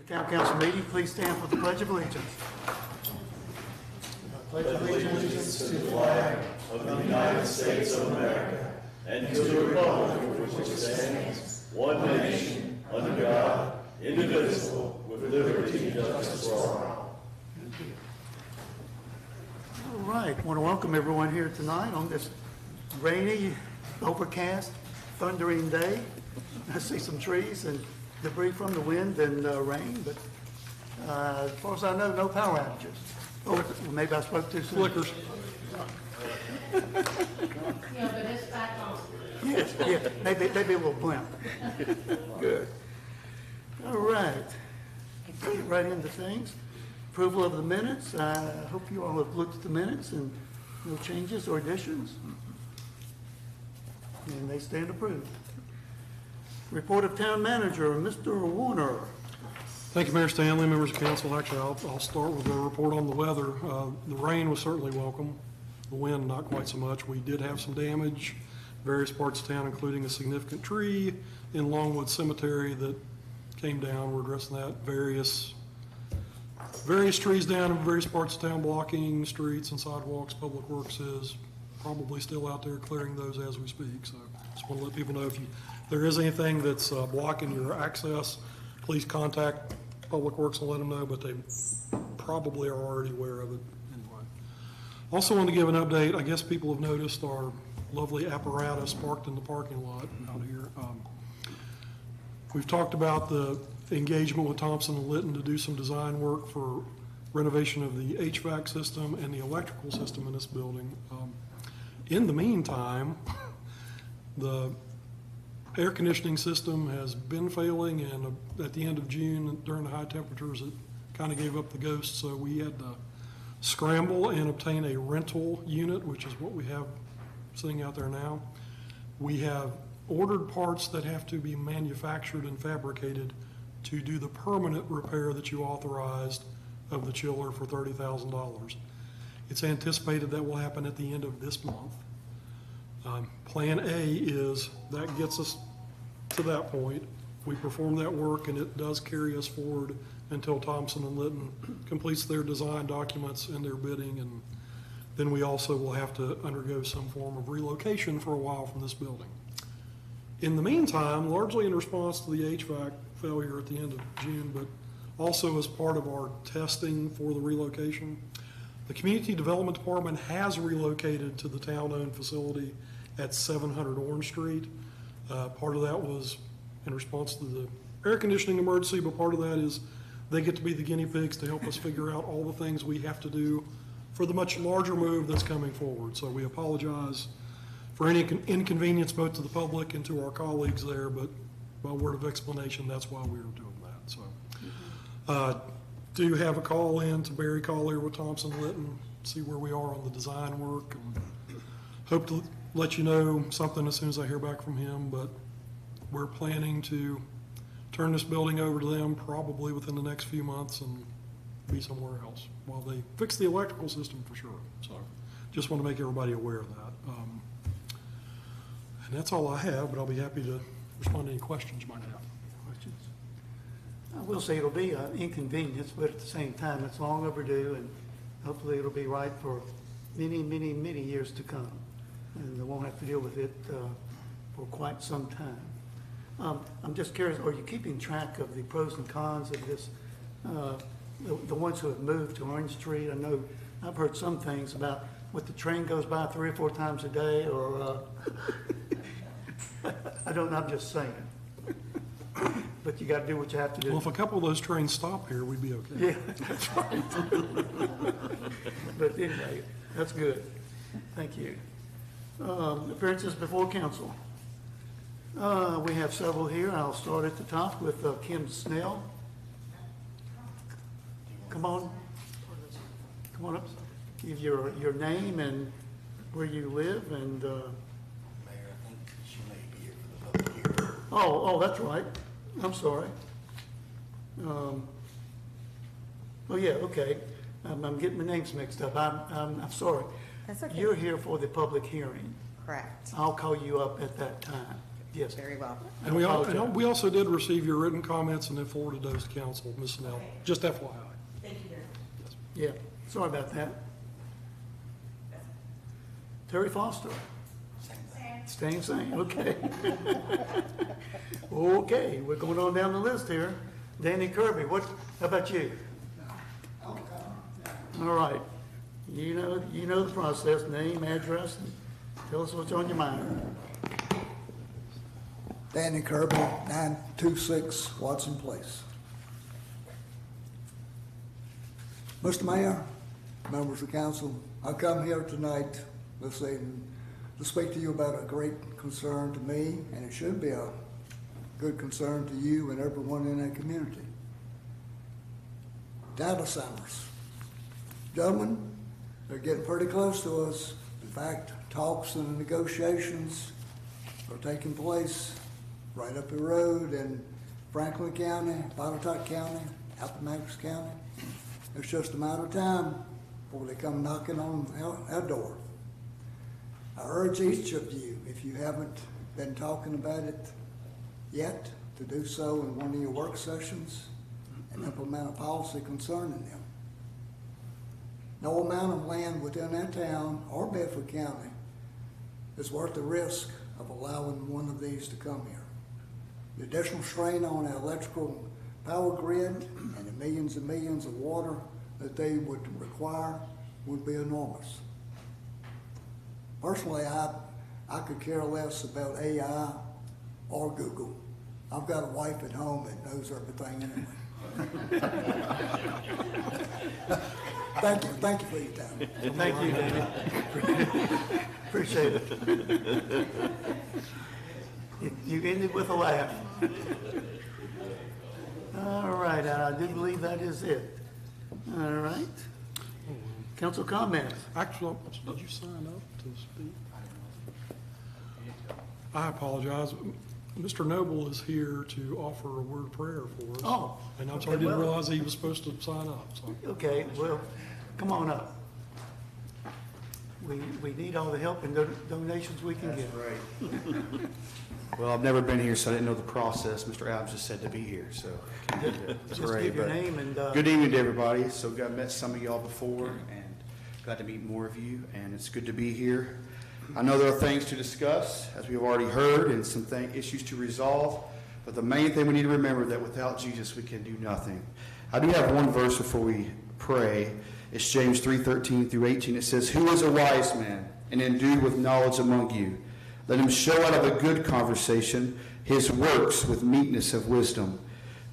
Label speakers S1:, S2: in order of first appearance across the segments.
S1: The town council meeting, please stand for the Pledge of Allegiance. I pledge allegiance to the flag
S2: of the United States of America and to the republic for which it stands, one nation, under God, indivisible, with liberty and justice for all.
S1: All right, I want to welcome everyone here tonight on this rainy, overcast, thundering day. I see some trees and debris from the wind and rain, but as far as I know, no power outages. Oh, maybe I spoke too soon.
S3: Flickers.
S4: Yeah, but it's back on.
S1: Yes, yeah, maybe a little blimp. Good. All right. Get right into things. Approval of the minutes. I hope you all have looked at the minutes and no changes or additions. And they stand approved. Report of town manager, Mr. Warner.
S3: Thank you, Mayor Stanley, members of council. Actually, I'll start with a report on the weather. The rain was certainly welcome. The wind, not quite so much. We did have some damage, various parts of town, including a significant tree in Longwood Cemetery that came down. We're addressing that. Various trees down in various parts of town, blocking streets and sidewalks. Public Works is probably still out there clearing those as we speak. So just want to let people know if there is anything that's blocking your access, please contact Public Works and let them know, but they probably are already aware of it anyway. Also want to give an update. I guess people have noticed our lovely apparatus parked in the parking lot out here. We've talked about the engagement with Thompson and Litton to do some design work for renovation of the HVAC system and the electrical system in this building. In the meantime, the air conditioning system has been failing, and at the end of June, during the high temperatures, it kind of gave up the ghost, so we had to scramble and obtain a rental unit, which is what we have sitting out there now. We have ordered parts that have to be manufactured and fabricated to do the permanent repair that you authorized of the chiller for $30,000. It's anticipated that will happen at the end of this month. Plan A is that gets us to that point. We perform that work and it does carry us forward until Thompson and Litton completes their design documents and their bidding, and then we also will have to undergo some form of relocation for a while from this building. In the meantime, largely in response to the HVAC failure at the end of June, but also as part of our testing for the relocation, the Community Development Department has relocated to the town-owned facility at 700 Orange Street. Part of that was in response to the air conditioning emergency, but part of that is they get to be the guinea pigs to help us figure out all the things we have to do for the much larger move that's coming forward. So we apologize for any inconvenience both to the public and to our colleagues there, but by word of explanation, that's why we were doing that. So do have a call in to Barry Collier with Thompson Litton, see where we are on the design work, and hope to let you know something as soon as I hear back from him, but we're planning to turn this building over to them probably within the next few months and be somewhere else while they fix the electrical system for sure. So just want to make everybody aware of that. And that's all I have, but I'll be happy to respond to any questions you might have.
S1: Questions? I will say it'll be an inconvenience, but at the same time, it's long overdue, and hopefully it'll be right for many, many, many years to come. And they won't have to deal with it for quite some time. I'm just curious, are you keeping track of the pros and cons of this, the ones who have moved to Orange Street? I know I've heard some things about what the train goes by 3 or 4 times a day, or I don't know, I'm just saying. But you got to do what you have to do.
S3: Well, if a couple of those trains stop here, we'd be okay.
S1: Yeah, that's right. But anyway, that's good. Thank you. Appearances before council. We have several here. I'll start at the top with Kim Snell. Come on up. Give your name and where you live and.
S5: Mayor, I think she may be here for the public hearing.
S1: Oh, that's right. I'm sorry. Oh yeah, okay. I'm getting my names mixed up. I'm sorry.
S6: That's okay.
S1: You're here for the public hearing.
S6: Correct.
S1: I'll call you up at that time. Yes.
S6: Very well.
S3: And we also did receive your written comments and then forwarded those to council, Ms. Snell, just FYI.
S6: Thank you very much.
S1: Yeah, sorry about that. Terry Foster? Same, okay. Okay, we're going on down the list here. Danny Kirby, how about you? All right, you know the process, name, address, and tell us what's on your mind.
S7: Danny Kirby, 926 Watson Place. Mr. Mayor, members of council, I come here tonight, this evening, to speak to you about a great concern to me, and it should be a good concern to you and everyone in that community. Data centers. Gentlemen, they're getting pretty close to us. In fact, talks and negotiations are taking place right up the road in Franklin County, Botetourt County, Appomattox County. It's just a matter of time before they come knocking on our door. I urge each of you, if you haven't been talking about it yet, to do so in one of your work sessions and implement a policy concerning them. No amount of land within that town or Bedford County is worth the risk of allowing one of these to come here. The additional strain on our electrical power grid and the millions and millions of water that they would require would be enormous. Personally, I could care less about AI or Google. I've got a wife at home that knows everything anyway. Thank you for your time.
S1: Thank you, Danny. Appreciate it. You ended with a laugh. All right, I do believe that is it. All right. Council comments.
S3: Actually, did you sign up to speak? I apologize. Mr. Noble is here to offer a word of prayer for us.
S1: Oh,
S3: And I'm
S1: okay,
S3: sorry, I didn't
S1: well-
S3: realize he was supposed to sign up, so.
S1: Okay, well, come on up. We need all the help and donations we can get.
S5: Well, I've never been here, so I didn't know the process. Mr. Adams just said to be here, so.
S1: Just
S5: Great,
S1: give your
S5: but
S1: name and,
S5: Good evening to everybody. So I met some of y'all before and glad to meet more of you, and it's good to be here. I know there are things to discuss, as we've already heard, and some issues to resolve, but the main thing we need to remember that without Jesus we can do nothing. I do have one verse before we pray. It's James 3:13 through 18. It says, "Who is a wise man and endued with knowledge among you? Let him show out of a good conversation his works with meekness of wisdom.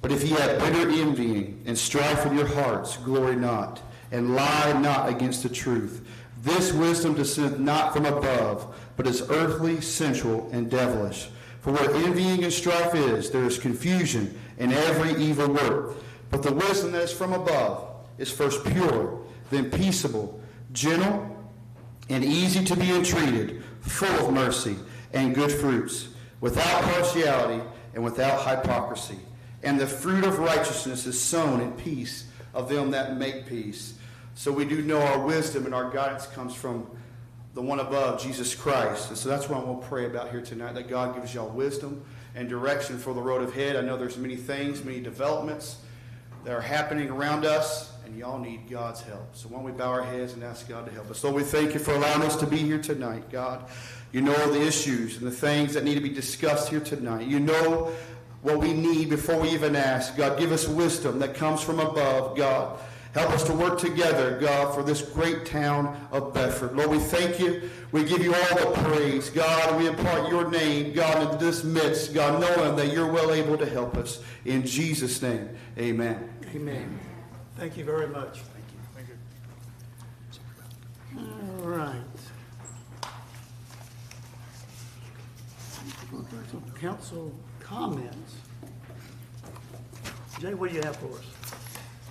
S5: But if ye have bitter envying and strife in your hearts, glory not, and lie not against the truth. This wisdom descendeth not from above, but is earthly, sensual, and devilish. For where envying and strife is, there is confusion and every evil work. But the wisdom that is from above is first pure, then peaceable, gentle, and easy to be entreated, full of mercy and good fruits, without partiality and without hypocrisy. And the fruit of righteousness is sown in peace of them that make peace." So we do know our wisdom and our guidance comes from the one above, Jesus Christ. And so that's what I'm going to pray about here tonight, that God gives y'all wisdom and direction for the road ahead. I know there's many things, many developments that are happening around us, and y'all need God's help. So why don't we bow our heads and ask God to help us. Lord, we thank you for allowing us to be here tonight, God. You know the issues and the things that need to be discussed here tonight. You know what we need before we even ask. God, give us wisdom that comes from above, God. Help us to work together, God, for this great town of Bedford. Lord, we thank you. We give you all the praise, God, and we impart your name, God, into this midst, God, knowing that you're well able to help us. In Jesus' name, amen.
S1: Amen. Thank you very much.
S5: Thank you.
S1: All right. Council comments. Jay, what do you have for us?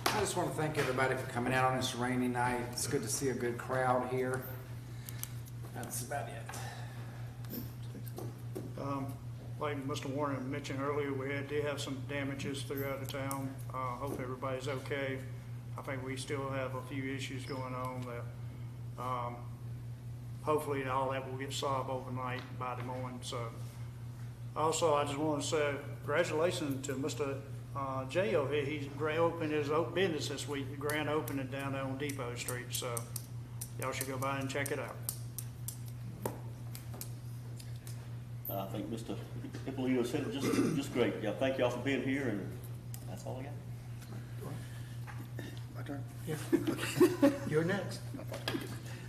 S8: I just want to thank everybody for coming out on this rainy night. It's good to see a good crowd here. That's about it.
S9: Like Mr. Warner mentioned earlier, we did have some damages throughout the town. Hope everybody's okay. I think we still have a few issues going on that hopefully all that will get solved overnight by the morning. So Also, I just want to say congratulations to Mr. Jay over here. He's opened his own business this week, the grand opening down there on Depot Street. So y'all should go by and check it out.
S2: I think Mr. Ippolito said it just great. Yeah, thank y'all for being here, and that's all I got.
S5: My turn?
S1: You're next.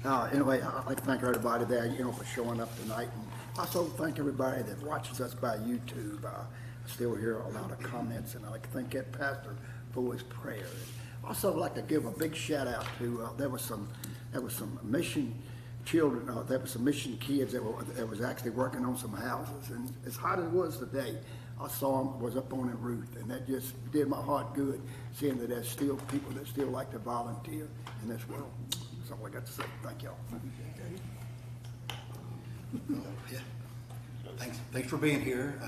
S10: Anyway, I'd like to thank everybody there, for showing up tonight. And also thank everybody that watches us by YouTube. I still hear a lot of comments, and I'd like to thank that pastor for his prayer. Also, I'd like to give a big shout out to, there was some mission children, there was some mission kids that was actually working on some houses. And as hot as it was today, I saw them, was up on the roof, and that just did my heart good, seeing that there's still people that still like to volunteer in this world. That's all I got to say. Thank y'all.
S11: Yeah. Thanks for being here.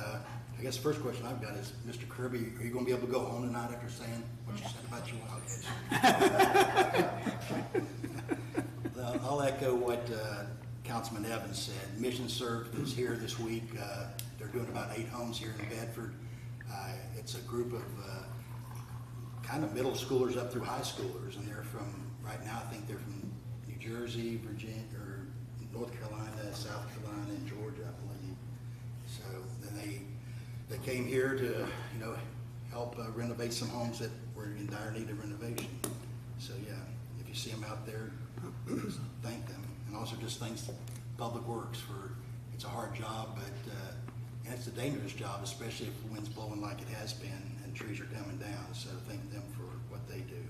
S11: I guess the first question I've got is, Mr. Kirby, are you going to be able to go home tonight after saying what you said about your Wildcats? I'll echo what Councilman Evans said. Mission Serve is here this week. They're doing about 8 homes here in Bedford. It's a group of kind of middle schoolers up through high schoolers, and they're from, right now, I think they're from New Jersey, Virginia, or North Carolina, South Carolina, and Georgia, I believe. So then they came here to, help renovate some homes that were in dire need of renovation. So yeah, if you see them out there, just thank them. And also just thanks Public Works for, it's a hard job, but and it's a dangerous job, especially if the wind's blowing like it has been and trees are coming down. So thank them for what they do.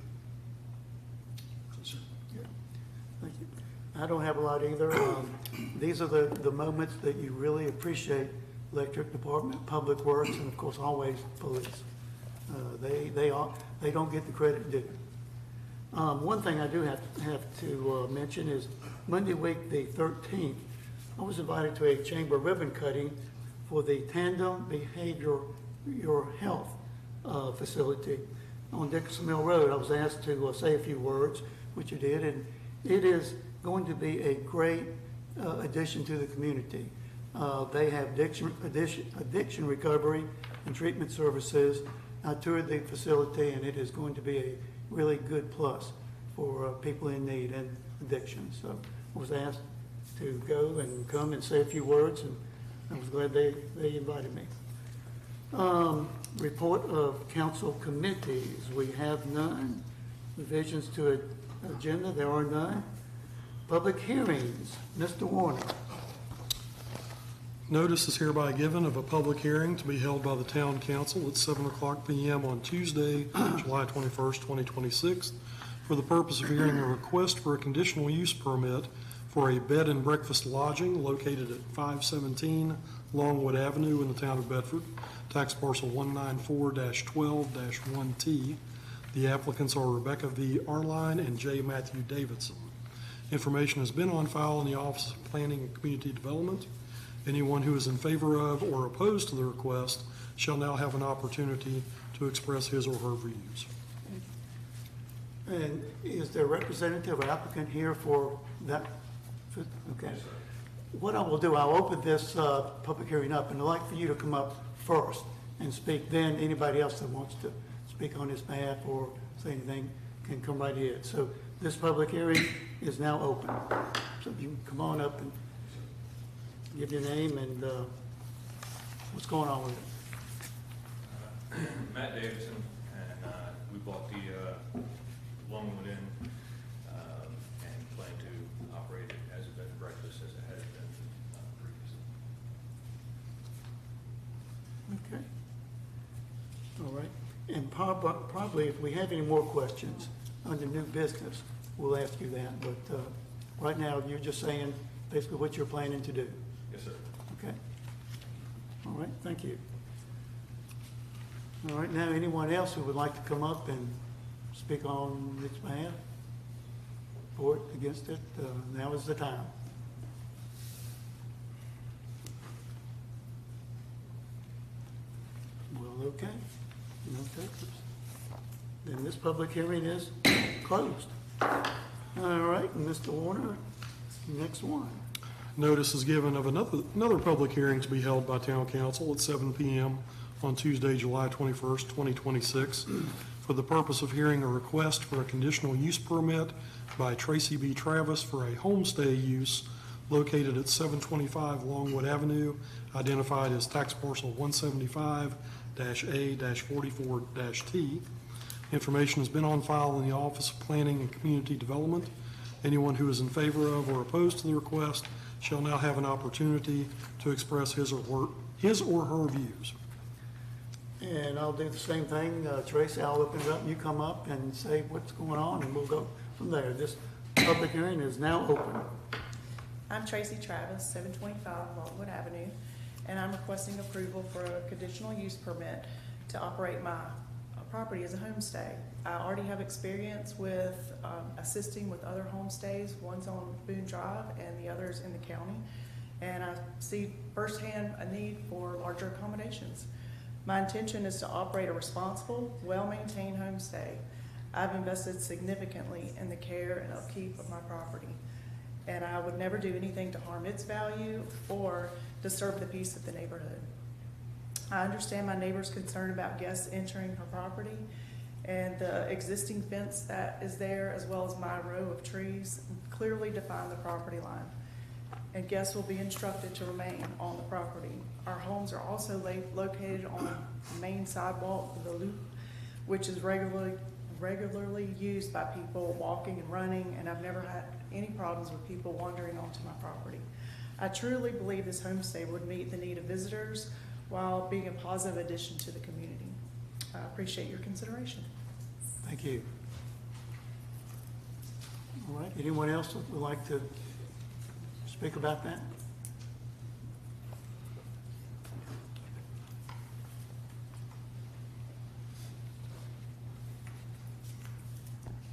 S11: So, sir.
S1: Yeah. Thank you. I don't have a lot either. These are the moments that you really appreciate electric department, public works, and of course always police. They don't get the credit due. One thing I do have to mention is Monday week, the 13th, I was invited to a chamber ribbon cutting for the Tandem Behavioral Health facility on Dickerson Mill Road. I was asked to say a few words, which you did, and it is going to be a great addition to the community. They have addiction recovery and treatment services. I toured the facility, and it is going to be a really good plus for people in need and addiction. So I was asked to go and come and say a few words, and I was glad they invited me. Report of council committees. We have none. Revisions to agenda, there are none. Public hearings. Mr. Warner.
S3: Notice is hereby given of a public hearing to be held by the Town Council at 7:00 p.m. on Tuesday, July 21st, 2026, for the purpose of hearing a request for a conditional use permit for a bed and breakfast lodging located at 517 Longwood Avenue in the town of Bedford, tax parcel 194-12-1T. The applicants are Rebecca V. Arline and J. Matthew Davidson. Information has been on file in the Office of Planning and Community Development. Anyone who is in favor of or opposed to the request shall now have an opportunity to express his or her views.
S1: And is there a representative or applicant here for that? Okay. What I will do, I'll open this public hearing up, and I'd like for you to come up first and speak. Then anybody else that wants to speak on his behalf or say anything can come right in. So this public hearing is now open. So you can come on up and give your name and what's going on with it.
S12: Matt Davidson, and we bought the Longwood Inn and plan to operate it as a bed and breakfast as it has been previously.
S1: Okay. All right. And probably if we have any more questions under new business, we'll ask you that. But right now, you're just saying basically what you're planning to do.
S12: Yes, sir.
S1: Okay. All right, thank you. All right, now anyone else who would like to come up and speak on its behalf? For it, against it, now is the time. Well, okay, no takers. Then this public hearing is closed. All right, Mr. Warner, next one.
S3: Notice is given of another public hearing to be held by Town Council at 7 p.m. on Tuesday, July 21st, 2026, for the purpose of hearing a request for a conditional use permit by Tracy B. Travis for a homestay use located at 725 Longwood Avenue, identified as tax parcel 175-A-44-T. Information has been on file in the Office of Planning and Community Development. Anyone who is in favor of or opposed to the request shall now have an opportunity to express his or her views.
S1: And I'll do the same thing. Tracy, I'll open it up, you come up and say what's going on, and we'll go from there. This public hearing is now open.
S6: I'm Tracy Travis, 725 Longwood Avenue, and I'm requesting approval for a conditional use permit to operate my property as a homestay. I already have experience with assisting with other homestays. One's on Boone Drive and the other's in the county. And I see firsthand a need for larger accommodations. My intention is to operate a responsible, well-maintained homestay. I've invested significantly in the care and upkeep of my property, and I would never do anything to harm its value or disturb the peace of the neighborhood. I understand my neighbor's concern about guests entering her property, and the existing fence that is there, as well as my row of trees, clearly define the property line, and guests will be instructed to remain on the property. Our homes are also located on the main sidewalk of the loop, which is regularly used by people walking and running, and I've never had any problems with people wandering onto my property. I truly believe this homestay would meet the need of visitors while being a positive addition to the community. I appreciate your consideration.
S1: Thank you. All right, anyone else that would like to speak about that?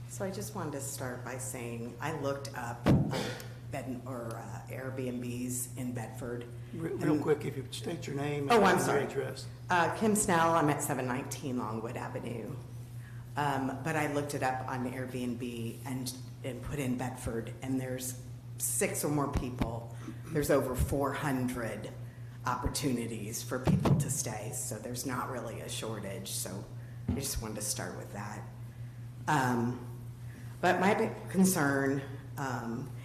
S13: So I just wanted to start by saying I looked up Airbnbs in Bedford.
S1: Real quick, if you state your name
S13: I'm
S1: and your
S13: sorry.
S1: address.
S13: Kim Snell, I'm at 719 Longwood Avenue. But I looked it up on Airbnb and put in Bedford, and there's 6 or more people. There's over 400 opportunities for people to stay, so there's not really a shortage. So I just wanted to start with that. But my big concern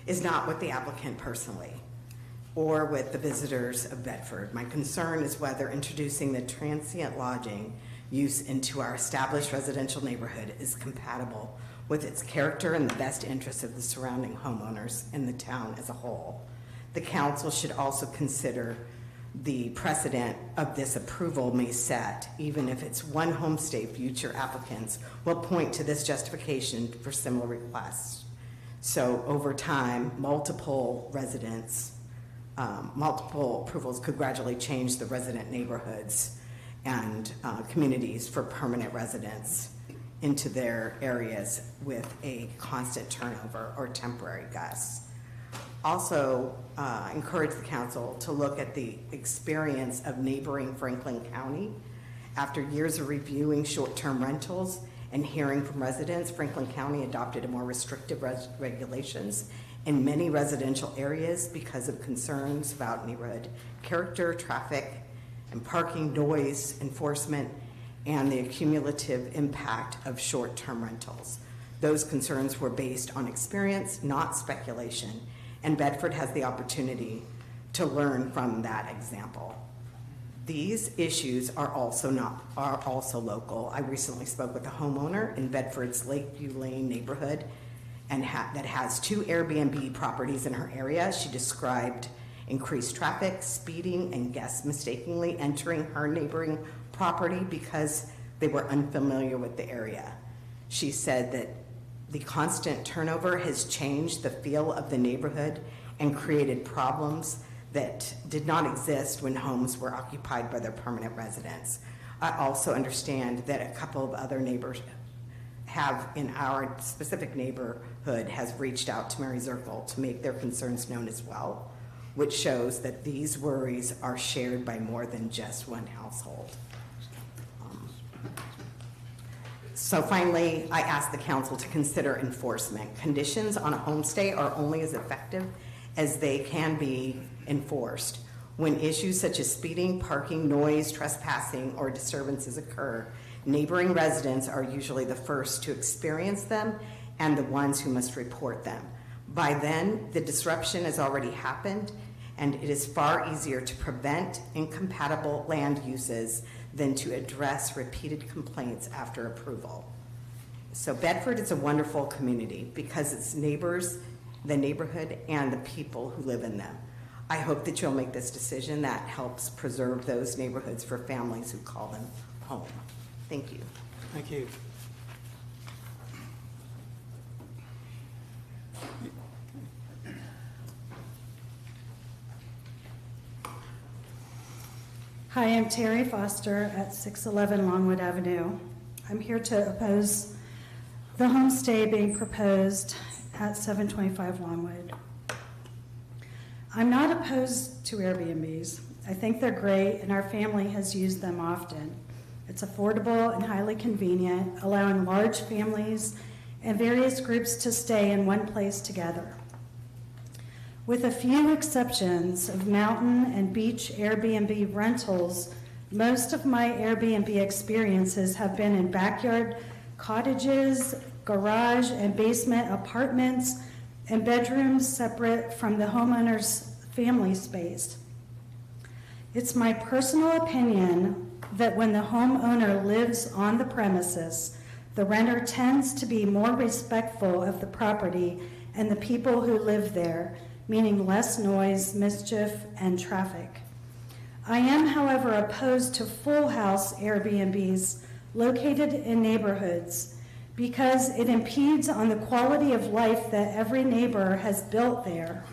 S13: is not with the applicant personally or with the visitors of Bedford. My concern is whether introducing the transient lodging use into our established residential neighborhood is compatible with its character and the best interests of the surrounding homeowners in the town as a whole. The council should also consider the precedent of this approval may set, even if it's one homestay, future applicants will point to this justification for similar requests. So over time, multiple approvals could gradually change the resident neighborhoods and communities for permanent residents into their areas with a constant turnover or temporary guests. Also, encourage the council to look at the experience of neighboring Franklin County. After years of reviewing short-term rentals and hearing from residents, Franklin County adopted a more restrictive regulations in many residential areas because of concerns about neighborhood character, traffic, and parking noise enforcement, and the cumulative impact of short-term rentals. Those concerns were based on experience, not speculation, and Bedford has the opportunity to learn from that example. These issues are also local. I recently spoke with a homeowner in Bedford's Lakeview Lane neighborhood and that has 2 Airbnb properties in her area. She described increased traffic, speeding, and guests mistakenly entering her neighboring property because they were unfamiliar with the area. She said that the constant turnover has changed the feel of the neighborhood and created problems that did not exist when homes were occupied by their permanent residents. I also understand that a couple of other neighbors have, in our specific neighborhood, has reached out to Mary Zirkle to make their concerns known as well, which shows that these worries are shared by more than just one household. So finally, I ask the council to consider enforcement. Conditions on a homestay are only as effective as they can be enforced. When issues such as speeding, parking, noise, trespassing, or disturbances occur, neighboring residents are usually the first to experience them and the ones who must report them. By then, the disruption has already happened, and it is far easier to prevent incompatible land uses than to address repeated complaints after approval. So Bedford is a wonderful community because it's neighbors, the neighborhood, and the people who live in them. I hope that you'll make this decision that helps preserve those neighborhoods for families who call them home. Thank you.
S1: Thank you.
S14: Hi, I'm Terry Foster at 611 Longwood Avenue. I'm here to oppose the homestay being proposed at 725 Longwood. I'm not opposed to Airbnbs. I think they're great and our family has used them often. It's affordable and highly convenient, allowing large families and various groups to stay in one place together. With a few exceptions of mountain and beach Airbnb rentals, most of my Airbnb experiences have been in backyard cottages, garage and basement apartments, and bedrooms separate from the homeowner's family space. It's my personal opinion that when the homeowner lives on the premises, the renter tends to be more respectful of the property and the people who live there, meaning less noise, mischief, and traffic. I am, however, opposed to full house Airbnbs located in neighborhoods because it impedes on the quality of life that every neighbor has built there.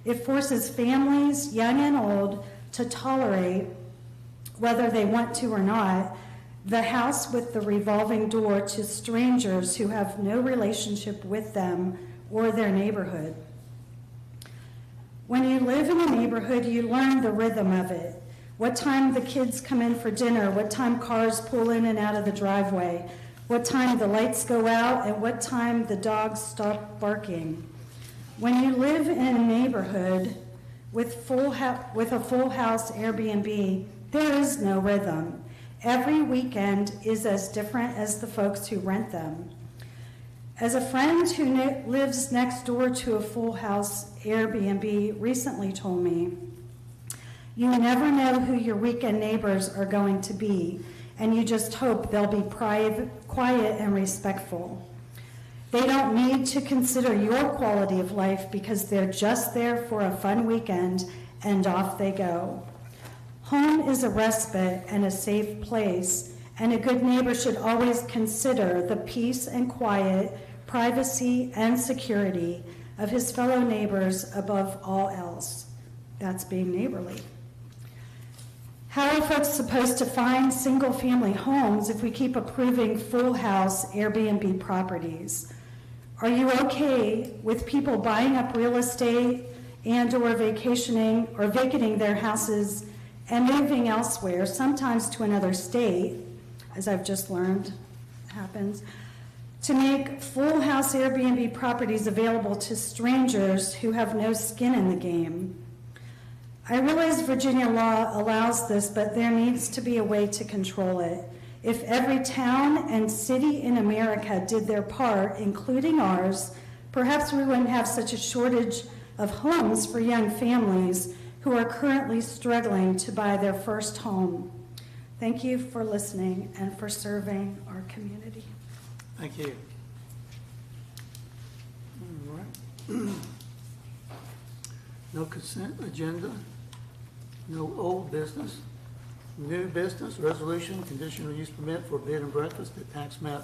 S14: It forces families, young and old, to tolerate, whether they want to or not, the house with the revolving door to strangers who have no relationship with them or their neighborhood. When you live in a neighborhood, you learn the rhythm of it. What time the kids come in for dinner, what time cars pull in and out of the driveway, what time the lights go out, and what time the dogs stop barking. When you live in a neighborhood with a full house Airbnb, there is no rhythm. Every weekend is as different as the folks who rent them. As a friend who lives next door to a full house Airbnb recently told me, you never know who your weekend neighbors are going to be, and you just hope they'll be quiet and respectful. They don't need to consider your quality of life because they're just there for a fun weekend and off they go. Home is a respite and a safe place, and a good neighbor should always consider the peace and quiet, privacy and security of his fellow neighbors above all else. That's being neighborly. How are folks supposed to find single-family homes if we keep approving full house Airbnb properties? Are you okay with people buying up real estate and or vacationing or vacating their houses and moving elsewhere, sometimes to another state, as I've just learned happens, to make full house Airbnb properties available to strangers who have no skin in the game? I realize Virginia law allows this, but there needs to be a way to control it. If every town and city in America did their part, including ours, perhaps we wouldn't have such a shortage of homes for young families who are currently struggling to buy their first home. Thank you for listening and for serving our community.
S1: Thank you. All right. No consent agenda, no old business, new business, resolution, conditional use permit for bed and breakfast at tax map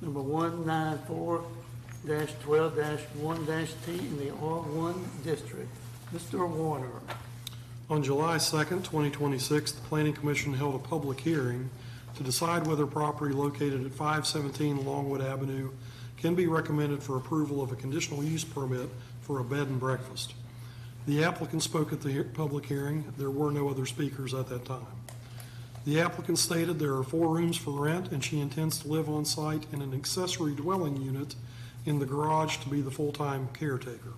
S1: number 194-12-1-T in the R1 district. Mr. Warner.
S3: On July 2nd, 2026, the Planning Commission held a public hearing to decide whether property located at 517 Longwood Avenue can be recommended for approval of a conditional use permit for a bed and breakfast. The applicant spoke at the public hearing. There were no other speakers at that time. The applicant stated there are 4 rooms for rent and she intends to live on site in an accessory dwelling unit in the garage to be the full-time caretaker.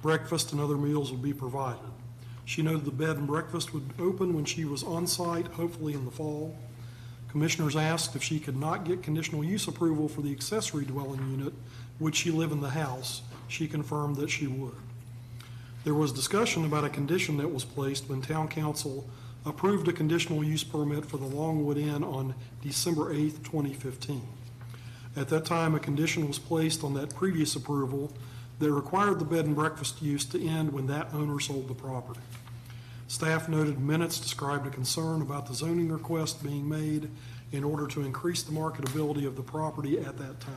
S3: Breakfast and other meals would be provided. She noted the bed and breakfast would open when she was on site, hopefully in the fall. Commissioners asked if she could not get conditional use approval for the accessory dwelling unit, would she live in the house? She confirmed that she would. There was discussion about a condition that was placed when Town Council approved a conditional use permit for the Longwood Inn on December 8th, 2015. At that time, a condition was placed on that previous approval that required the bed and breakfast use to end when that owner sold the property. Staff noted minutes described a concern about the zoning request being made in order to increase the marketability of the property at that time.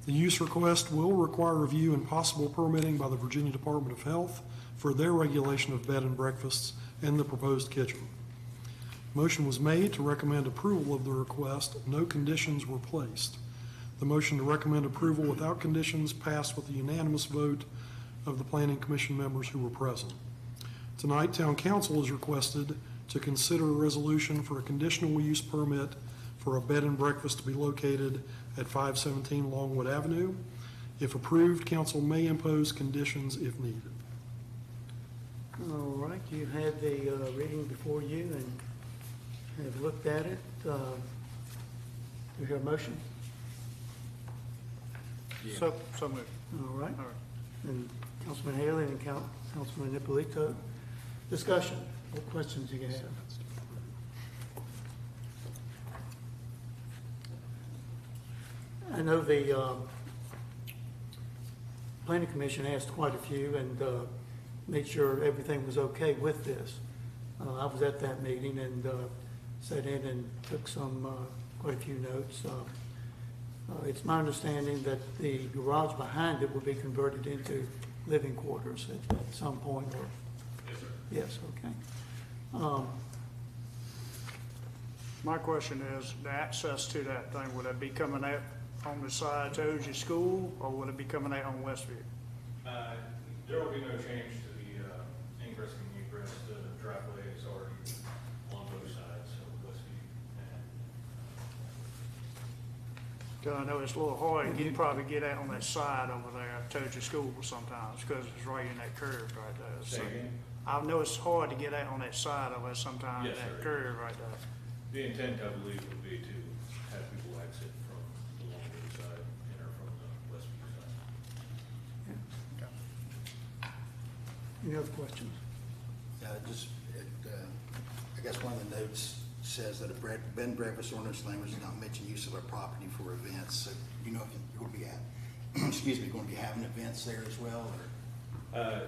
S3: The use request will require review and possible permitting by the Virginia Department of Health for their regulation of bed and breakfasts and the proposed kitchen. Motion was made to recommend approval of the request. No conditions were placed. The motion to recommend approval without conditions passed with a unanimous vote of the Planning Commission members who were present. Tonight, Town Council is requested to consider a resolution for a conditional use permit for a bed and breakfast to be located at 517 Longwood Avenue. If approved, council may impose conditions if needed.
S1: All right, you had the reading before you and have looked at it. Do you hear a motion?
S9: So moved.
S1: All right.
S9: All right.
S1: And Councilman Haley and Councilman Ippolito. Discussion. What questions do you have? I know the Planning Commission asked quite a few and made sure everything was okay with this. I was at that meeting and sat in and took quite a few notes. It's my understanding that the garage behind it will be converted into living quarters at some point. Or yes, okay.
S9: My question is, the access to that thing, would it be coming out on the side to OG School, or would it be coming out on Westview?
S12: There will be no change to the ingress and egress. The driveway is already on both sides, so Westview and.
S9: Cause I know it's a little hard, you'd probably get out on that side over there, to OG School sometimes, cause it's right in that curve right there.
S12: Say again?
S9: I know it's hard to get out on that side of it sometimes,
S12: Yes,
S9: that
S12: sir.
S9: curve right there.
S12: The intent, I believe, would be to have people exit from the Longwood side, enter from the Westview side.
S1: Any other questions?
S11: I guess one of the notes says that a bed and breakfast ordinance language does not mention use of a property for events. So, you know, if you're going to be going to be having events there as well, or?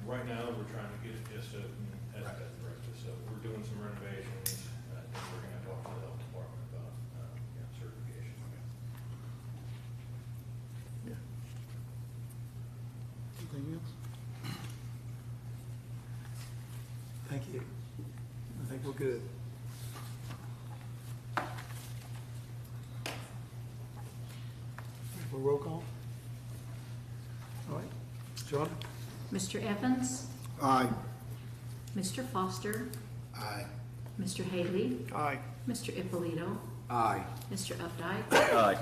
S12: Right now, we're trying to get it just open as a bed and breakfast, so we're doing some renovations, and we're gonna talk to the health department about, certification.
S1: Yeah. Anything else? Thank you. I think we're good. For roll call? All right. John?
S4: Mr. Evans?
S10: Aye.
S4: Mr. Foster?
S11: Aye.
S4: Mr. Haley?
S9: Aye.
S4: Mr. Ippolito?
S8: Aye.
S4: Mr. Updike?
S2: Aye.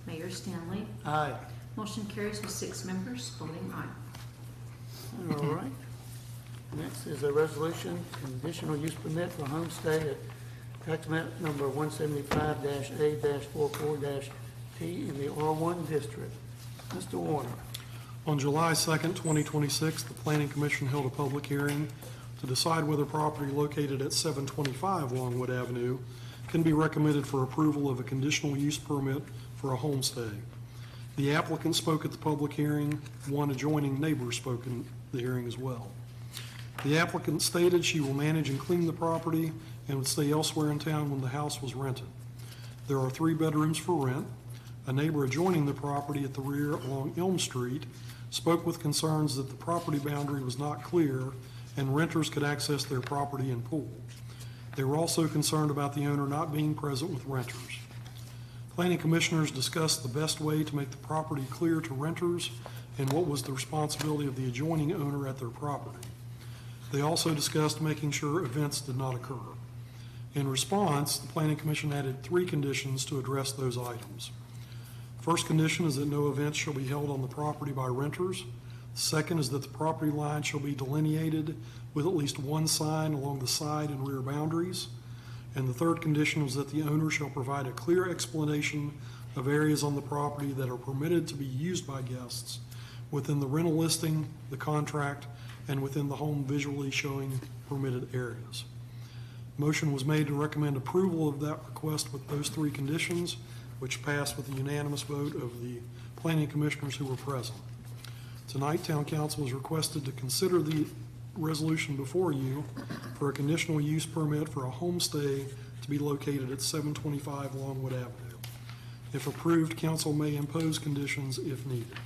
S4: Mayor Stanley?
S1: Aye.
S4: Motion carries with 6 members voting aye.
S1: All right. Next is a resolution, conditional use permit for homestay at tax map number 175-A-44-T in the R1 district. Mr. Warner.
S3: On July 2nd, 2026, the Planning Commission held a public hearing to decide whether property located at 725 Longwood Avenue can be recommended for approval of a conditional use permit for a homestay. The applicant spoke at the public hearing. One adjoining neighbor spoke in the hearing as well. The applicant stated she will manage and clean the property and would stay elsewhere in town when the house was rented. There are 3 bedrooms for rent. A neighbor adjoining the property at the rear along Elm Street spoke with concerns that the property boundary was not clear and renters could access their property and pool. They were also concerned about the owner not being present with renters. Planning commissioners discussed the best way to make the property clear to renters and what was the responsibility of the adjoining owner at their property. They also discussed making sure events did not occur. In response, the Planning Commission added 3 conditions to address those items. First condition is that no events shall be held on the property by renters. Second is that the property line shall be delineated with at least one sign along the side and rear boundaries. And the third condition was that the owner shall provide a clear explanation of areas on the property that are permitted to be used by guests within the rental listing, the contract, and within the home visually showing permitted areas. Motion was made to recommend approval of that request with those three conditions, which passed with a unanimous vote of the planning commissioners who were present. Tonight, Town Council is requested to consider the resolution before you for a conditional use permit for a homestay to be located at 725 Longwood Avenue. If approved, council may impose conditions if needed.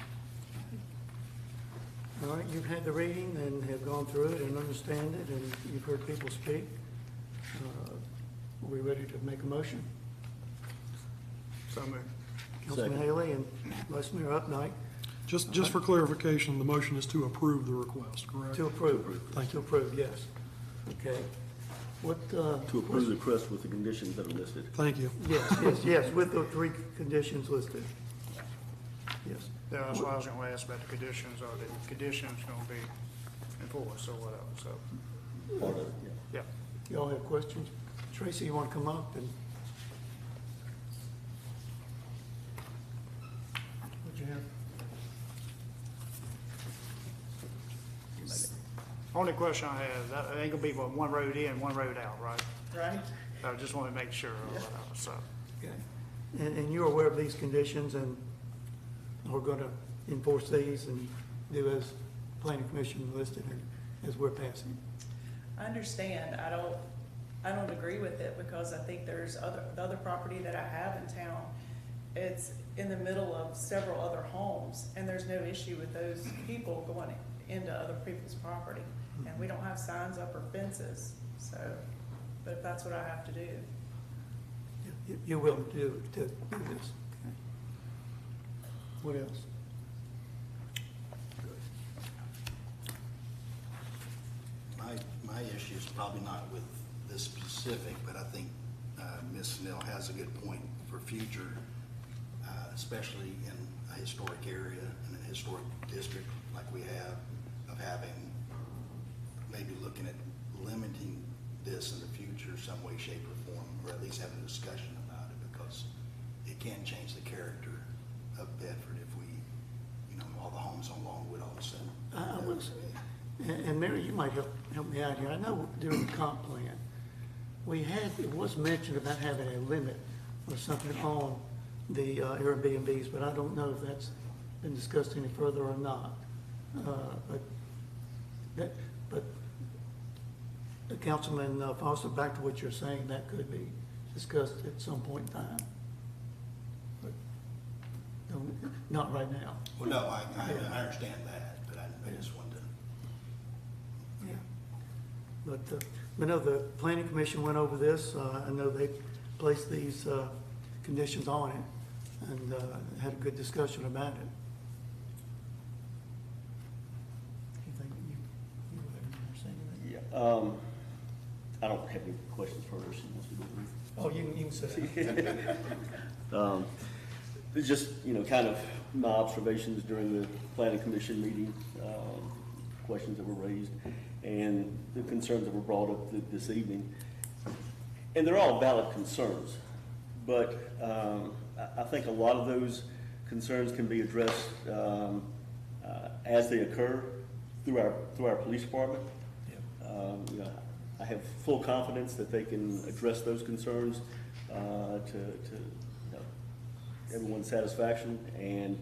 S1: All right, you've had the reading and have gone through it and understand it, and you've heard people speak. Are we ready to make a motion?
S9: So moved.
S1: Councilman
S2: Second.
S1: Haley and Vice Mayor Upnight.
S3: Just for clarification, the motion is to approve the request, correct?
S1: To approve.
S3: Thank
S1: To
S3: you.
S1: approve, yes. Okay. What,
S2: To approve the request with the conditions that are listed.
S3: Thank you.
S1: yes, with the three conditions listed. Yes.
S9: Yeah, that's what I was gonna ask about the conditions. Are the conditions gonna be enforced or whatever, so,
S2: Part of it, yeah.
S9: yeah.
S1: Y'all have questions? Tracy, you want to come up and? What'd you have?
S9: Only question I have, that ain't gonna be what, one road in, one road out, right?
S6: Right?
S9: I just wanna make sure, so.
S1: Okay. And you're aware of these conditions and we're going to enforce these and do as planning commission listed and as we're passing.
S6: I understand. I don't agree with it because I think there's the other property that I have in town, it's in the middle of several other homes, and there's no issue with those people going into other people's property. And we don't have signs up or fences, so, but if that's what I have to do.
S1: You're willing to do this? Okay. What else?
S11: My issue is probably not with this specific, but I think Ms. Snell has a good point for future, especially in a historic area, in a historic district like we have, of having, maybe looking at limiting this in the future some way, shape, or form, or at least having a discussion about it, because it can change the character of Bedford if we, all the homes on Longwood all of a sudden.
S1: I was, and Mary, you might help me out here. I know during the comp plan, it was mentioned about having a limit or something on the Airbnbs, but I don't know if that's been discussed any further or not. But Councilman Foster, back to what you're saying, that could be discussed at some point in time. But not right now.
S11: Well, no, I understand that, but I just wanted to.
S1: Yeah. But I know the planning commission went over this. I know they placed these conditions on it and had a good discussion about it. Anything you want to say anything?
S2: Yeah, I don't have any questions for her. She wants to go through.
S1: Oh, you can say.
S2: It's just, kind of my observations during the planning commission meeting, questions that were raised, and the concerns that were brought up this evening. And they're all valid concerns, but I think a lot of those concerns can be addressed as they occur through our police department. I have full confidence that they can address those concerns to everyone's satisfaction, and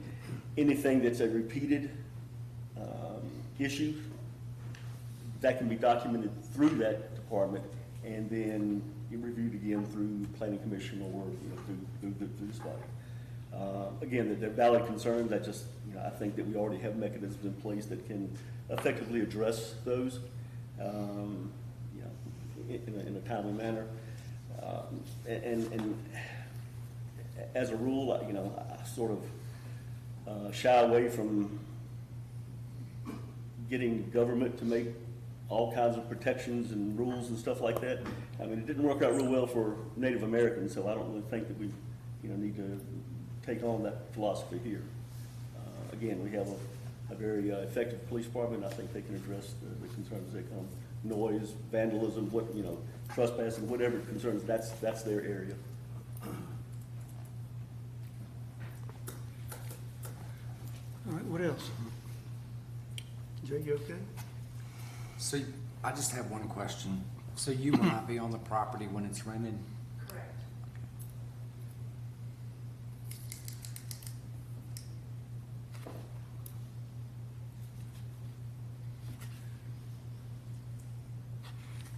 S2: anything that's a repeated issue that can be documented through that department and then reviewed again through planning commission or through this body. Again, they're valid concerns. I think that we already have mechanisms in place that can effectively address those in a timely manner. And as a rule, I sort of shy away from getting government to make all kinds of protections and rules and stuff like that. I mean, it didn't work out real well for Native Americans, so I don't really think that we, need to take on that philosophy here. Again, we have a very effective police department. I think they can address the concerns that come, noise, vandalism, trespassing, whatever concerns, that's their area.
S1: All right, what else? Jay, you okay?
S8: So I just have one question. So you will not be on the property when it's rented?
S6: Correct.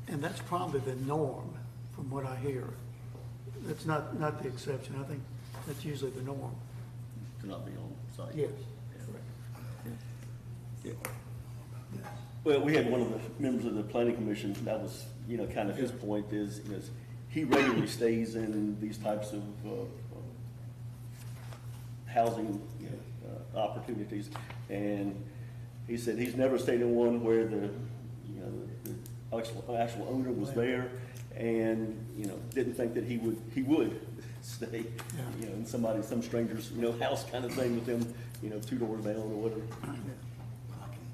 S1: And that's probably the norm, from what I hear. That's not the exception. I think that's usually the norm.
S2: To not be on site.
S1: Yes.
S2: Yeah. Well, we had one of the members of the planning commission, that was, kind of his point is, he regularly stays in these types of housing opportunities. And he said he's never stayed in one where the actual owner was there and, didn't think that he would stay, in some stranger's, house kind of thing with them, 2 doors down or whatever.
S11: Well, I can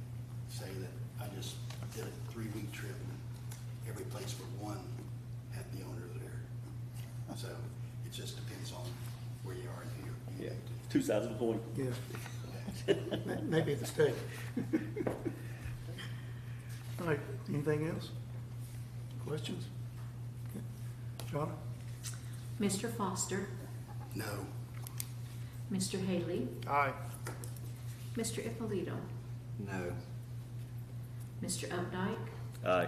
S11: say that I just did a 3-week trip and every place but one had the owner there. So it just depends on where you are and who you're.
S2: Yeah, 2 sides of the coin.
S1: Yeah. Maybe the state. All right, anything else? Questions? Okay. John?
S4: Mr. Foster,
S11: No.
S4: Mr. Haley,
S9: Aye.
S4: Mr. Ippolito,
S8: No.
S4: Mr. Updike,
S2: Aye.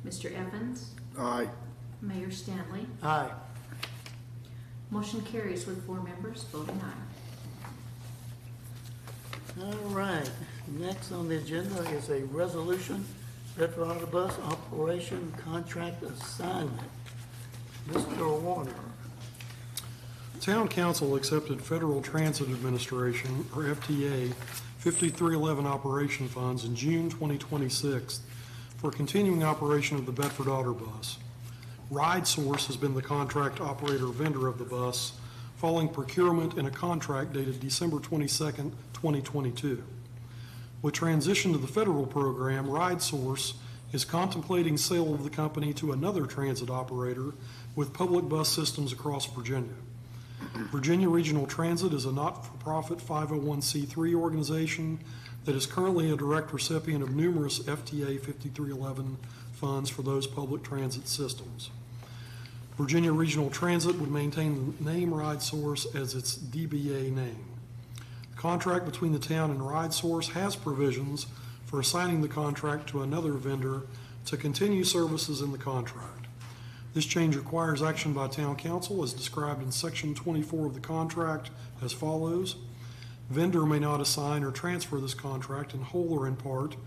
S4: Mr. Evans,
S10: Aye.
S4: Mayor Stanley.
S1: Aye.
S4: Motion carries with 4 members voting aye.
S1: All right, next on the agenda is a resolution, Bedford Autobus Operation Contract Assignment. Mr. Warner.
S3: Town Council accepted Federal Transit Administration, or FTA, 5311 operation funds in June 2026 for continuing operation of the Bedford Autobus. RideSource has been the contract operator vendor of the bus, following procurement in a contract dated December 22nd, 2022. With transition to the federal program, RideSource is contemplating sale of the company to another transit operator with public bus systems across Virginia. Virginia Regional Transit is a not-for-profit 501c3 organization that is currently a direct recipient of numerous FTA 5311 funds for those public transit systems. Virginia Regional Transit would maintain the name RideSource as its DBA name. The contract between the town and RideSource has provisions for assigning the contract to another vendor to continue services in the contract. This change requires action by town council as described in section 24 of the contract as follows. Vendor may not assign or transfer this contract in whole or in part,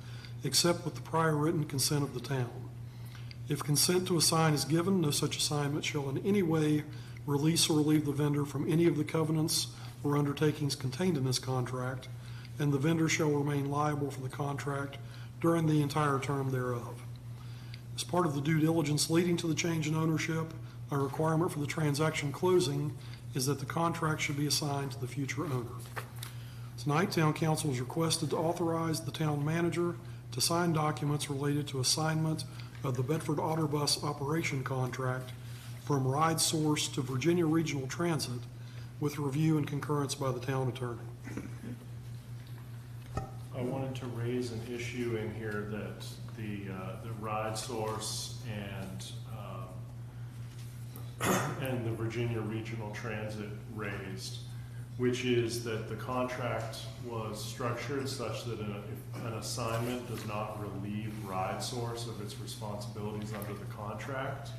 S3: except with the prior written consent of the town. If consent to assign is given, no such assignment shall in any way release or relieve the vendor from any of the covenants or undertakings contained in this contract, and the vendor shall remain liable for the contract during the entire term thereof. As part of the due diligence leading to the change in ownership, a requirement for the transaction closing is that the contract should be assigned to the future owner. Tonight, Town Council is requested to authorize the town manager to sign documents related to assignment of the Bedford Autobus operation contract from RideSource to Virginia Regional Transit with review and concurrence by the town attorney.
S15: I wanted to raise an issue in here that the RideSource and the Virginia Regional Transit raised, which is that the contract was structured such that an assignment does not relieve RideSource of its responsibilities under the contract.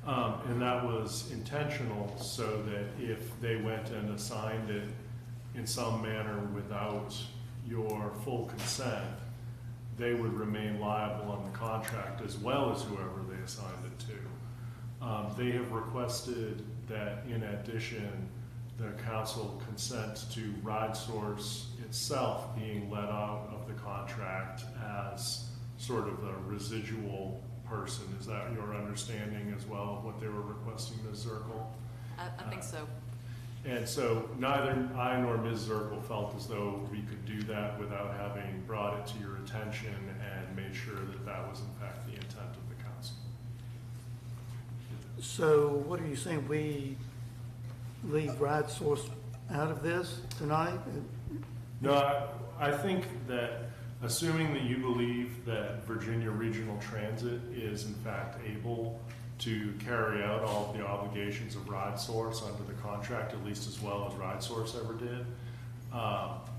S15: And that was intentional so that if they went and assigned it in some manner without your full consent, they would remain liable on the contract as well as whoever they assigned it to. They have requested that in addition, the council consent to RideSource itself being let out of the contract as sort of a residual person. Is that your understanding as well of what they were requesting, Ms. Zirkle?
S16: I think so.
S15: And so neither I nor Ms. Zirkle felt as though we could do that without having brought it to your attention and made sure that that was in fact the intent of the council.
S1: So what are you saying, we leave Ride Source out of this tonight?
S15: No, I think that assuming that you believe that Virginia Regional Transit is in fact able to carry out all of the obligations of Ride Source under the contract, at least as well as Ride Source ever did,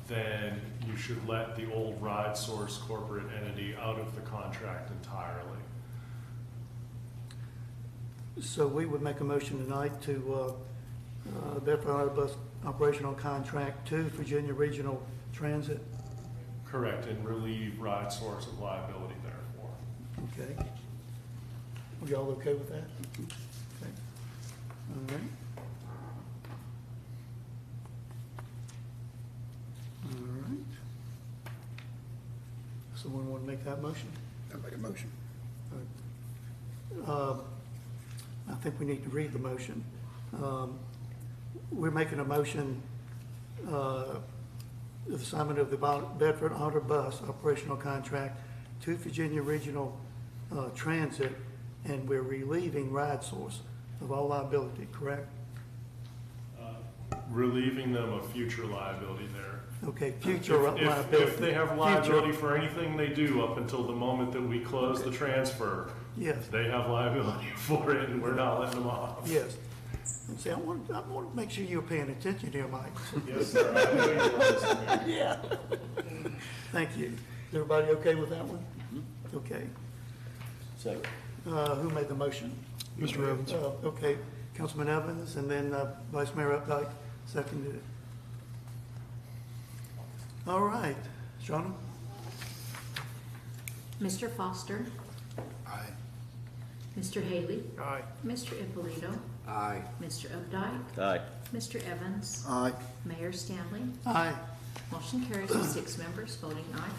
S15: then you should let the old Ride Source corporate entity out of the contract entirely.
S1: So we would make a motion tonight to Bedford Auto Bus operational contract to Virginia Regional Transit.
S15: Correct, and relieve Ride Source of liability therefore.
S1: Okay. Are y'all okay with that? Okay. All right. All right. Someone want to make that motion?
S10: I'll make a motion.
S1: I think we need to read the motion. We're making a motion, the assignment of the Bedford Auto Bus operational contract to Virginia Regional Transit, and we're relieving Ride Source of all liability, correct?
S15: Relieving them of future liability there.
S1: Okay, future
S15: If
S1: liability.
S15: If they have liability for anything they do up until the moment that we close the transfer,
S1: Yes.
S15: they have liability for it, and we're not letting them off.
S1: Yes. And see, I want to make sure you're paying attention here, Mike.
S15: Yes, sir. I know you're listening.
S1: Yeah. Thank you. Is everybody okay with that one? Okay.
S2: Second.
S1: Who made the motion?
S3: Mr. Evans.
S1: Okay, Councilman Evans, and then Vice Mayor Updike seconded it. All right, Shauna?
S4: Mr. Foster,
S11: Aye.
S4: Mr. Haley,
S9: Aye.
S4: Mr. Ippolito,
S8: Aye.
S4: Mr. Updike,
S2: Aye.
S4: Mr. Evans,
S10: Aye.
S4: Mayor Stanley.
S1: Aye.
S4: Motion carries with 6 members voting aye.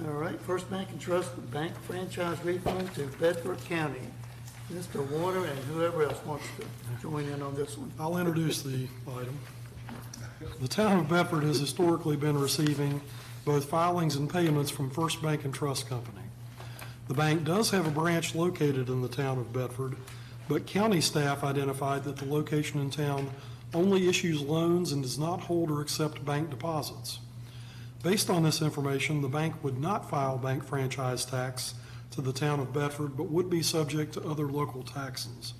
S1: All right, First Bank and Trust Bank franchise refund to Bedford County. Mr. Warner and whoever else wants to join in on this one.
S3: I'll introduce the item. The town of Bedford has historically been receiving both filings and payments from First Bank and Trust Company. The bank does have a branch located in the town of Bedford, but county staff identified that the location in town only issues loans and does not hold or accept bank deposits. Based on this information, the bank would not file bank franchise tax to the town of Bedford, but would be subject to other local taxes.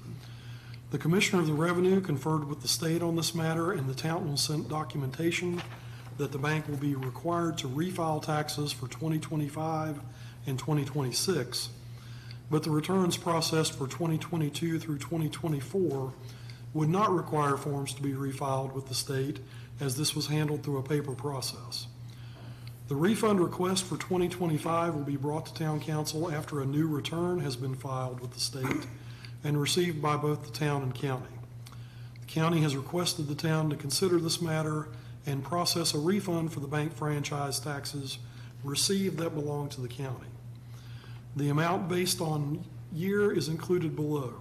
S3: The Commissioner of the Revenue conferred with the state on this matter, and the town will send documentation that the bank will be required to refile taxes for 2025 and 2026, but the returns processed for 2022 through 2024 would not require forms to be refiled with the state, as this was handled through a paper process. The refund request for 2025 will be brought to Town Council after a new return has been filed with the state and received by both the town and county. The county has requested the town to consider this matter and process a refund for the bank franchise taxes received that belong to the county. The amount based on year is included below.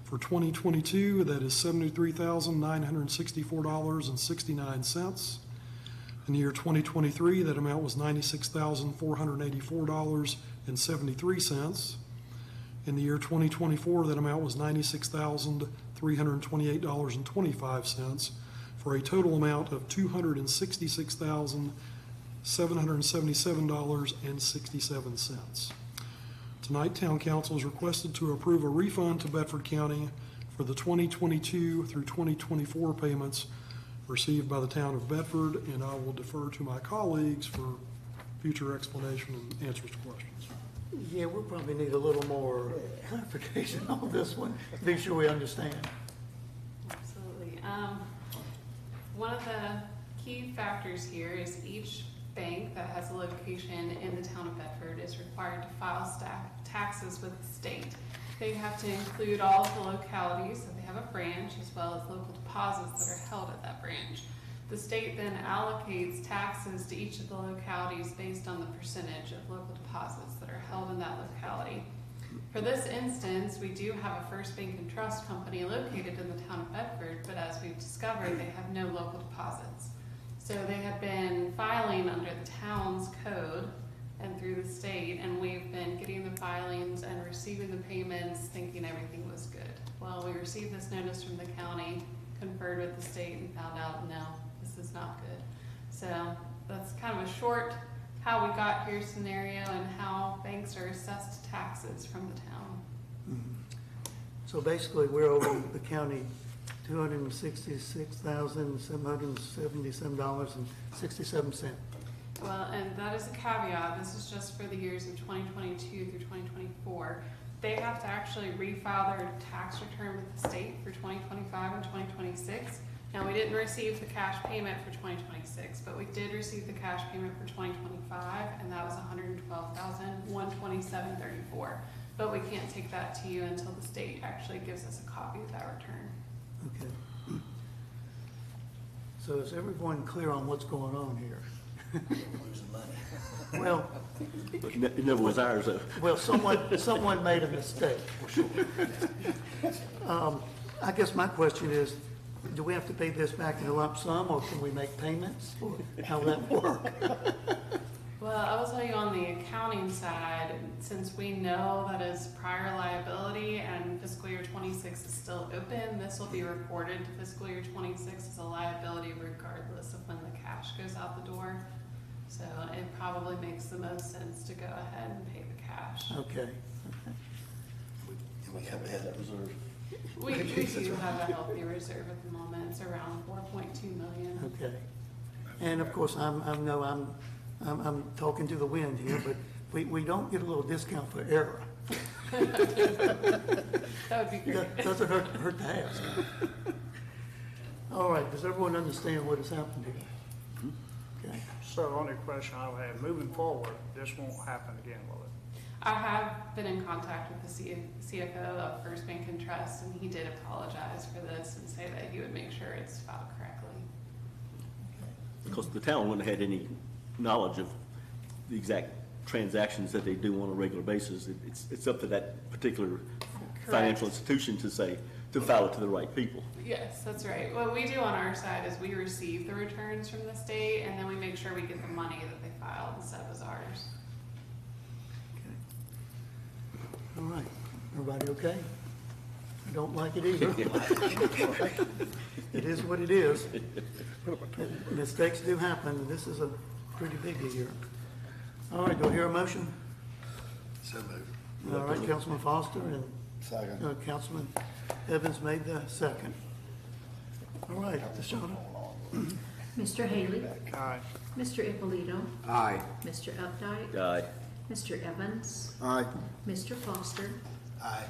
S3: For 2022, that is $73,964.69. In the year 2023, that amount was $96,484.73. In the year 2024, that amount was $96,328.25, for a total amount of $266,777.67. Tonight, Town Council is requested to approve a refund to Bedford County for the 2022 through 2024 payments received by the town of Bedford, and I will defer to my colleagues for future explanation and answers to questions.
S1: Yeah, we'll probably need a little more clarification on this one, to be sure we understand.
S16: Absolutely. One of the key factors here is each bank that has a location in the town of Bedford is required to file taxes with the state. They have to include all of the localities, so they have a branch, as well as local deposits that are held at that branch. The state then allocates taxes to each of the localities based on the percentage of local deposits that are held in that locality. For this instance, we do have a First Bank and Trust company located in the town of Bedford, but as we've discovered, they have no local deposits. So they have been filing under the town's code and through the state, and we've been getting the filings and receiving the payments, thinking everything was good. Well, we received this notice from the county, conferred with the state, and found out, no, this is not good. So that's kind of a short how we got here scenario and how banks are assessed taxes from the town.
S1: So basically, we're owing the county $266,777.67.
S16: Well, and that is a caveat. This is just for the years of 2022 through 2024. They have to actually refile their tax return with the state for 2025 and 2026. Now, we didn't receive the cash payment for 2026, but we did receive the cash payment for 2025, and that was $112,127.34. But we can't take that to you until the state actually gives us a copy of that return.
S1: Okay. So is everyone clear on what's going on here?
S11: Losing money.
S1: Well,
S2: It never was ours, though.
S1: well, someone made a mistake. I guess my question is, do we have to pay this back in a lump sum, or can we make payments? Or how will that work?
S16: Well, I will tell you on the accounting side, since we know that is prior liability and fiscal year 26 is still open, this will be recorded to fiscal year 26 as a liability regardless of when the cash goes out the door. So it probably makes the most sense to go ahead and pay the cash.
S1: Okay.
S2: We have to have that reserve.
S16: We do have a healthy reserve at the moment. It's around 4.2 million.
S1: Okay. And of course, I'm talking to the wind here, but we don't get a little discount for error.
S16: That would be great.
S1: Doesn't hurt to ask. All right, does everyone understand what has happened here? Okay.
S9: So the only question I have, moving forward, this won't happen again, will it?
S16: I have been in contact with the CFO of First Bank and Trust, and he did apologize for this and say that he would make sure it's filed correctly.
S2: Because the town wouldn't have had any knowledge of the exact transactions that they do on a regular basis. It's up to that particular financial institution to file it to the right people.
S16: Yes, that's right. What we do on our side is we receive the returns from the state, and then we make sure we get the money that they filed instead of as ours.
S1: All right, everybody okay? I don't like it either. It is what it is. Mistakes do happen, and this is a pretty big year. All right, do I hear a motion?
S11: So moved.
S1: All right, Councilman Foster and
S10: Second.
S1: Councilman Evans made the second. All right, DeShawna.
S4: Mr. Haley?
S9: Aye.
S4: Mr. Ippolito?
S8: Aye.
S4: Mr. Updike?
S2: Aye.
S4: Mr. Evans?
S10: Aye.
S4: Mr. Foster?
S11: Aye.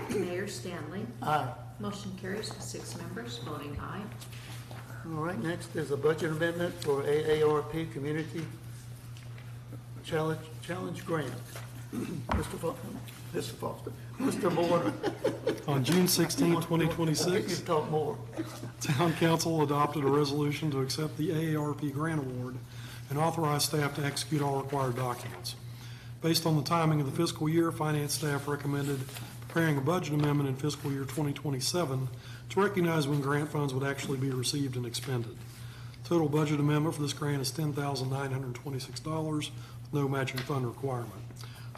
S4: Mayor Stanley?
S1: Aye.
S4: Motion carries with 6 members voting aye.
S1: All right, next is a budget amendment for AARP Community Challenge Grant. Mr. Foster, Mr. Moore.
S3: On June 16,
S1: I think
S3: 2026,
S1: you talk more.
S3: Town Council adopted a resolution to accept the AARP grant award and authorize staff to execute all required documents. Based on the timing of the fiscal year, finance staff recommended preparing a budget amendment in fiscal year 2027 to recognize when grant funds would actually be received and expended. Total budget amendment for this grant is $10,926 with no matching fund requirement.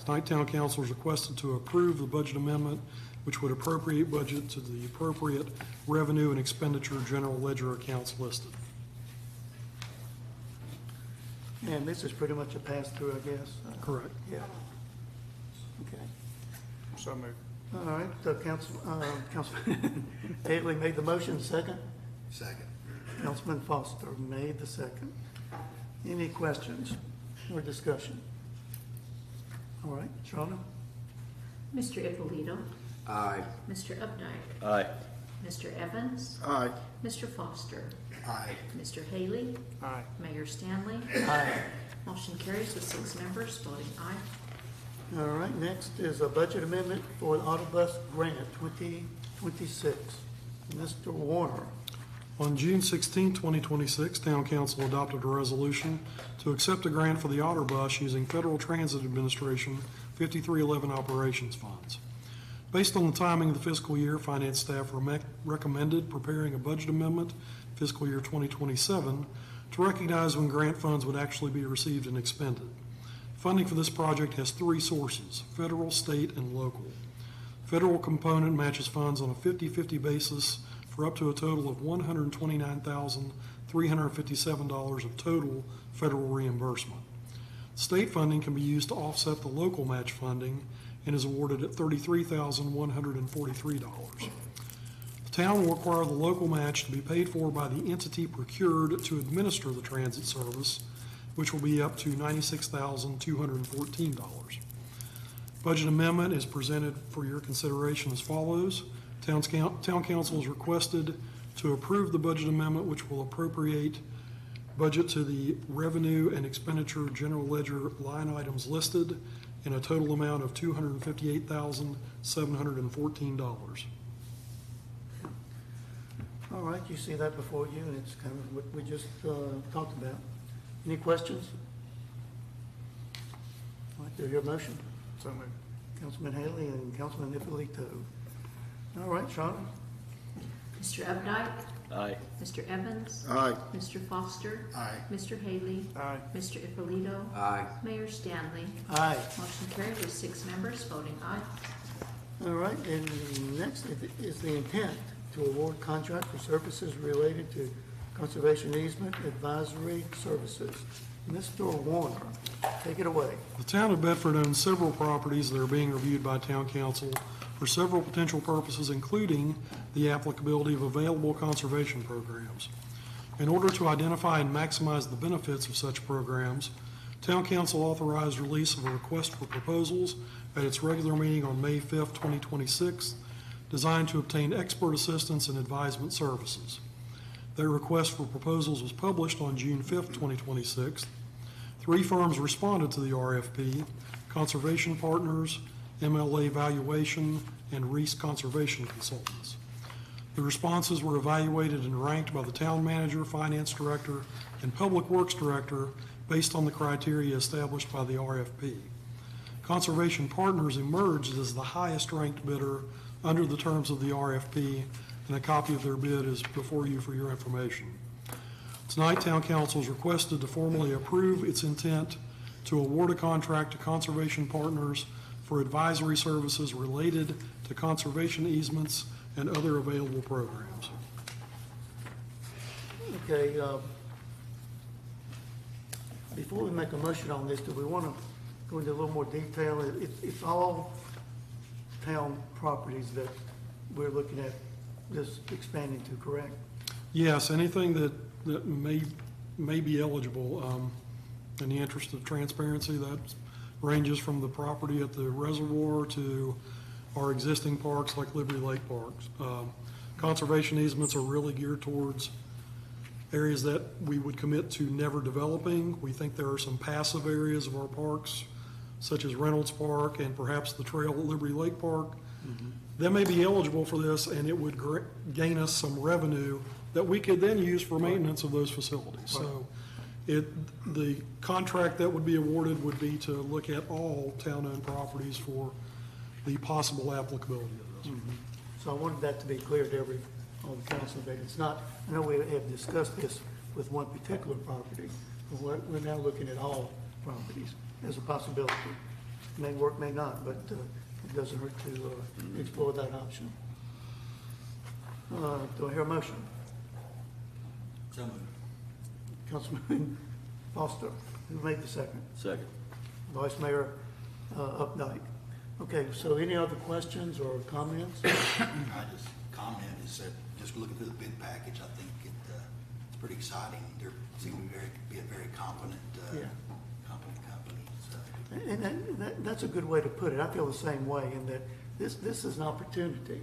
S3: Tonight, Town Council is requested to approve the budget amendment, which would appropriate budget to the appropriate revenue and expenditure general ledger accounts listed.
S1: And this is pretty much a pass-through, I guess.
S3: Correct.
S1: Yeah. Okay.
S9: So moved.
S1: All right, Councilman Haley made the motion, second.
S11: Second.
S1: Councilman Foster made the second. Any questions or discussion? All right, Shawna?
S4: Mr. Ippolito?
S8: Aye.
S4: Mr. Updike?
S2: Aye.
S4: Mr. Evans?
S10: Aye.
S4: Mr. Foster?
S11: Aye.
S4: Mr. Haley?
S9: Aye.
S4: Mayor Stanley?
S1: Aye.
S4: Motion carries with 6 members voting aye.
S1: All right, next is a budget amendment for the Autobus Grant 2026. Mr. Warner.
S3: On June 16, 2026, Town Council adopted a resolution to accept a grant for the Otter Bus using Federal Transit Administration 5311 operations funds. Based on the timing of the fiscal year, finance staff recommended preparing a budget amendment fiscal year 2027 to recognize when grant funds would actually be received and expended. Funding for this project has three sources: federal, state, and local. Federal component matches funds on a 50-50 basis for up to a total of $129,357 of total federal reimbursement. State funding can be used to offset the local match funding and is awarded at $33,143. The town will require the local match to be paid for by the entity procured to administer the transit service, which will be up to $96,214. Budget amendment is presented for your consideration as follows. Town Council is requested to approve the budget amendment, which will appropriate budget to the revenue and expenditure general ledger line items listed in a total amount of $258,714.
S1: All right, you see that before you, and it's kind of what we just talked about. Any questions? I'd like to hear a motion.
S9: So moved.
S1: Councilman Haley and Councilman Ippolito. All right, Sean?
S4: Mr. Updike?
S2: Aye.
S4: Mr. Evans?
S10: Aye.
S4: Mr. Foster?
S10: Aye.
S4: Mr. Haley?
S9: Aye.
S4: Mr. Ippolito?
S8: Aye.
S4: Mayor Stanley?
S1: Aye.
S4: Motion carried with 6 members voting aye.
S1: All right, and next is the intent to award contract for services related to conservation easement advisory services. Mr. Warner, take it away.
S3: The town of Bedford owns several properties that are being reviewed by town council for several potential purposes, including the applicability of available conservation programs. In order to identify and maximize the benefits of such programs, town council authorized release of a request for proposals at its regular meeting on May 5th, 2026, designed to obtain expert assistance and advisement services. Their request for proposals was published on June 5th, 2026. 3 firms responded to the RFP: Conservation Partners, MLA Valuation, and Reese Conservation Consultants. The responses were evaluated and ranked by the town manager, finance director, and public works director based on the criteria established by the RFP. Conservation Partners emerged as the highest ranked bidder under the terms of the RFP, and a copy of their bid is before you for your information. Tonight, Town Council is requested to formally approve its intent to award a contract to Conservation Partners for advisory services related to conservation easements and other available programs.
S1: Okay, before we make a motion on this, do we want to go into a little more detail? It's all town properties that we're looking at this expanding to, correct?
S3: Yes, anything that may be eligible, in the interest of transparency, that ranges from the property at the reservoir to our existing parks like Liberty Lake Parks. Conservation easements are really geared towards areas that we would commit to never developing. We think there are some passive areas of our parks, such as Reynolds Park and perhaps the trail at Liberty Lake Park, that may be eligible for this, and it would gain us some revenue that we could then use for maintenance of those facilities. So the contract that would be awarded would be to look at all town-owned properties for the possible applicability of this.
S1: So I wanted that to be clear to all the council that it's not, I know we have discussed this with one particular property, but we're now looking at all properties as a possibility. May work, may not, but it doesn't hurt to explore that option. Do I hear a motion?
S11: So moved.
S1: Councilman Foster, who made the second?
S2: Second.
S1: Vice Mayor Updike. Okay, so any other questions or comments?
S11: I just comment is that just looking through the bid package, I think it's pretty exciting. There seems to be a very competent competent company. So.
S1: And that's a good way to put it. I feel the same way in that this is an opportunity.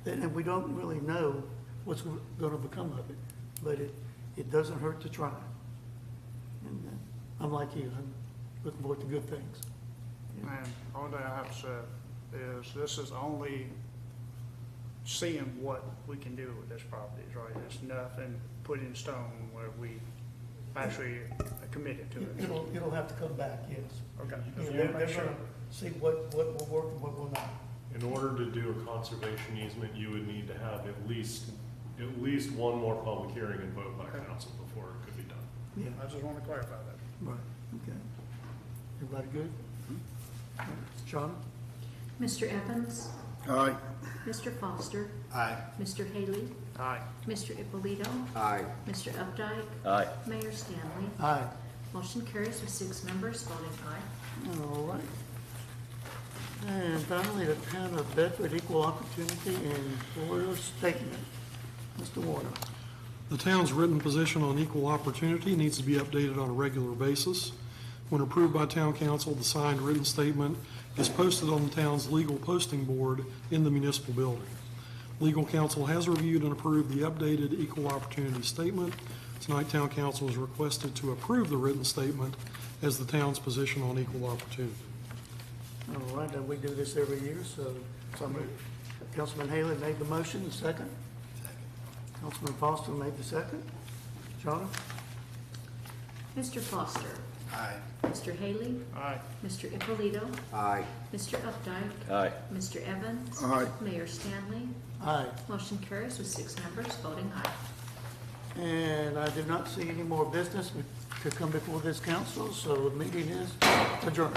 S1: And we don't really know what's going to become of it, but it doesn't hurt to try. And I'm like you, I'm looking forward to good things.
S9: And only thing I have to say is this is only seeing what we can do with this property, right? It's nothing put in stone where we actually committed to it.
S1: It'll have to come back, yes.
S9: Okay.
S1: Yeah,
S9: Just
S1: they're
S9: wanna make sure.
S1: gonna see what will work and what will not.
S15: In order to do a conservation easement, you would need to have at least one more public hearing and vote by council before it could be done.
S1: Yeah,
S9: I just want to clarify that.
S1: right, okay. Everybody good? John?
S4: Mr. Evans?
S10: Aye.
S4: Mr. Foster?
S11: Aye.
S4: Mr. Haley?
S9: Aye.
S4: Mr. Ippolito?
S8: Aye.
S4: Mr. Updike?
S2: Aye.
S4: Mayor Stanley?
S1: Aye.
S4: Motion carries with 6 members voting aye.
S1: All right. And finally, the Town of Bedford Equal Opportunity Employer Statement. Mr. Warner.
S3: The town's written position on equal opportunity needs to be updated on a regular basis. When approved by town council, the signed written statement is posted on the town's legal posting board in the municipal building. Legal counsel has reviewed and approved the updated equal opportunity statement. Tonight, town council is requested to approve the written statement as the town's position on equal opportunity.
S1: All right, and we do this every year, so Councilman Haley made the motion, second. Councilman Foster made the second. John?
S4: Mr. Foster?
S11: Aye.
S4: Mr. Haley?
S9: Aye.
S4: Mr. Ippolito?
S8: Aye.
S4: Mr. Updike?
S2: Aye.
S4: Mr. Evans?
S10: Aye.
S4: Mayor Stanley?
S1: Aye.
S4: Motion carries with 6 members voting aye.
S1: And I do not see any more business to come before this council, so the meeting is adjourned.